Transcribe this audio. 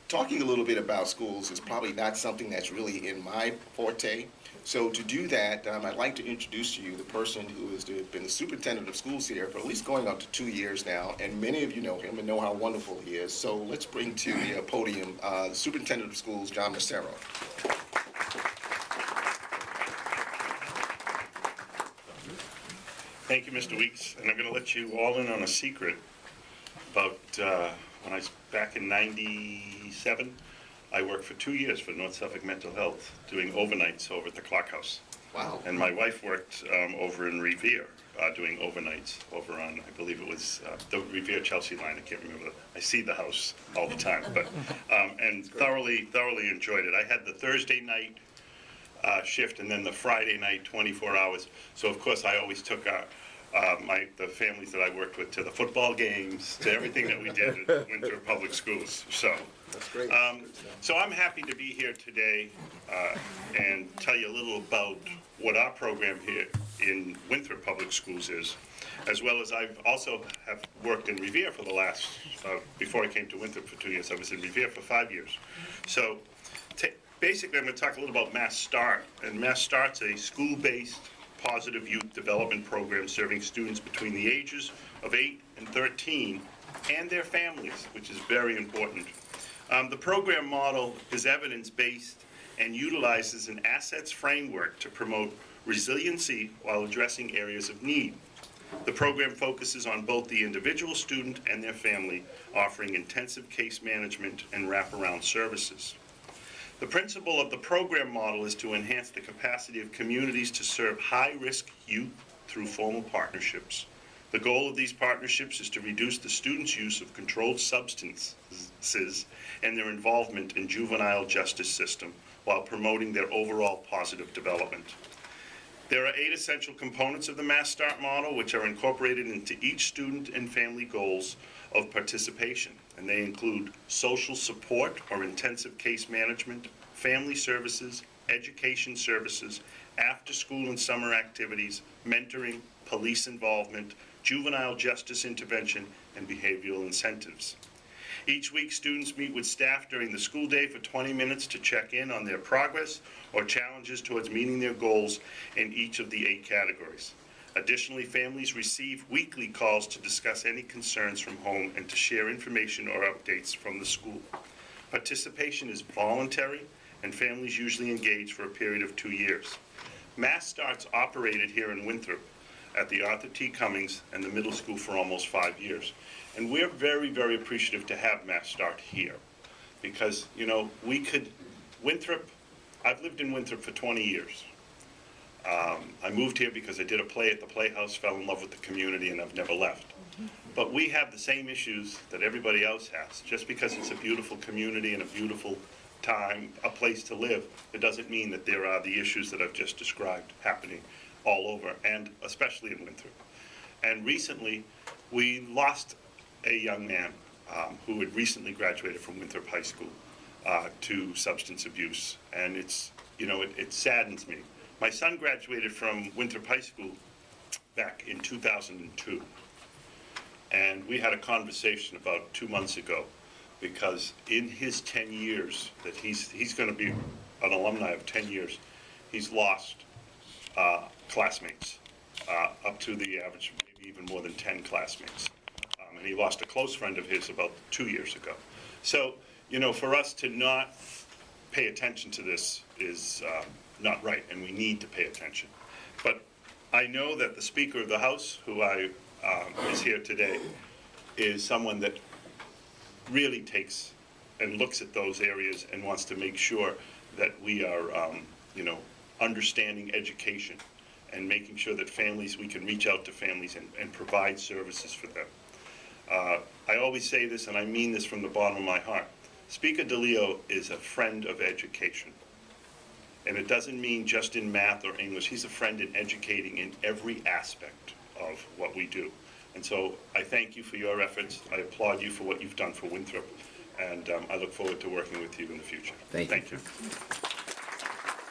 talking a little bit about schools is probably not something that's really in my forte. So to do that, I'd like to introduce to you the person who has been the superintendent of schools here for at least going up to 2 years now, and many of you know him and know how wonderful he is. So let's bring to the podium the superintendent of schools, John Macero. Thank you, Mr. Weeks, and I'm going to let you all in on a secret about when I was back in '97. I worked for 2 years for North Suffolk Mental Health, doing overnights over at the Clock House. Wow. And my wife worked over in Revere, doing overnights over on, I believe it was the Revere-Chelsea line. I can't remember. I see the house all the time, but and thoroughly enjoyed it. I had the Thursday night shift and then the Friday night 24 hours. So of course I always took the families that I worked with to the football games, to everything that we did at Winthrop Public Schools. So that's great. So I'm happy to be here today and tell you a little about what our program here in Winthrop Public Schools is, as well as I've also have worked in Revere for the last, before I came to Winthrop for 2 years, I was in Revere for 5 years. So basically I'm going to talk a little about MassSTART, and MassSTART's a school-based positive youth development program serving students between the ages of 8 and 13 and their families, which is very important. The program model is evidence-based and utilizes an assets framework to promote resiliency while addressing areas of need. The program focuses on both the individual student and their family, offering intensive case management and wraparound services. The principle of the program model is to enhance the capacity of communities to serve high-risk youth through formal partnerships. The goal of these partnerships is to reduce the students' use of controlled substances and their involvement in juvenile justice system while promoting their overall positive development. There are 8 essential components of the MassSTART model which are incorporated into each student and family goals of participation, and they include social support or intensive case management, family services, education services, after-school and summer activities, mentoring, police involvement, juvenile justice intervention, and behavioral incentives. Each week, students meet with staff during the school day for 20 minutes to check in on their progress or challenges towards meeting their goals in each of the 8 categories. Additionally, families receive weekly calls to discuss any concerns from home and to share information or updates from the school. Participation is voluntary, and families usually engage for a period of 2 years. MassSTART's operated here in Winthrop at the Arthur T. Cummings and the middle school for almost 5 years. And we're very, very appreciative to have MassSTART here because, you know, Winthrop, I've lived in Winthrop for 20 years. I moved here because I did a play at the Playhouse, fell in love with the community, and I've never left. But we have the same issues that everybody else has. Just because it's a beautiful community and a beautiful time, a place to live, it doesn't mean that there are the issues that I've just described happening all over, and especially in Winthrop. And recently, we lost a young man who had recently graduated from Winthrop High School to substance abuse, and it's, you know, it saddens me. My son graduated from Winthrop High School back in 2002, and we had a conversation about 2 months ago because in his 10 years that he's going to be an alumni of 10 years, he's lost classmates up to the average, maybe even more than 10 classmates. And he lost a close friend of his about 2 years ago. So, you know, for us to not pay attention to this is not right, and we need to pay attention. But I know that the Speaker of the House, who is here today, is someone that really takes and looks at those areas and wants to make sure that we are, you know, understanding education and making sure that families, we can reach out to families and provide services for them. I always say this, and I mean this from the bottom of my heart. Speaker DeLeo is a friend of education. And it doesn't mean just in math or English. He's a friend in educating in every aspect of what we do. And so I thank you for your efforts. I applaud you for what you've done for Winthrop. And I look forward to working with you in the future. Thank you. Thank you.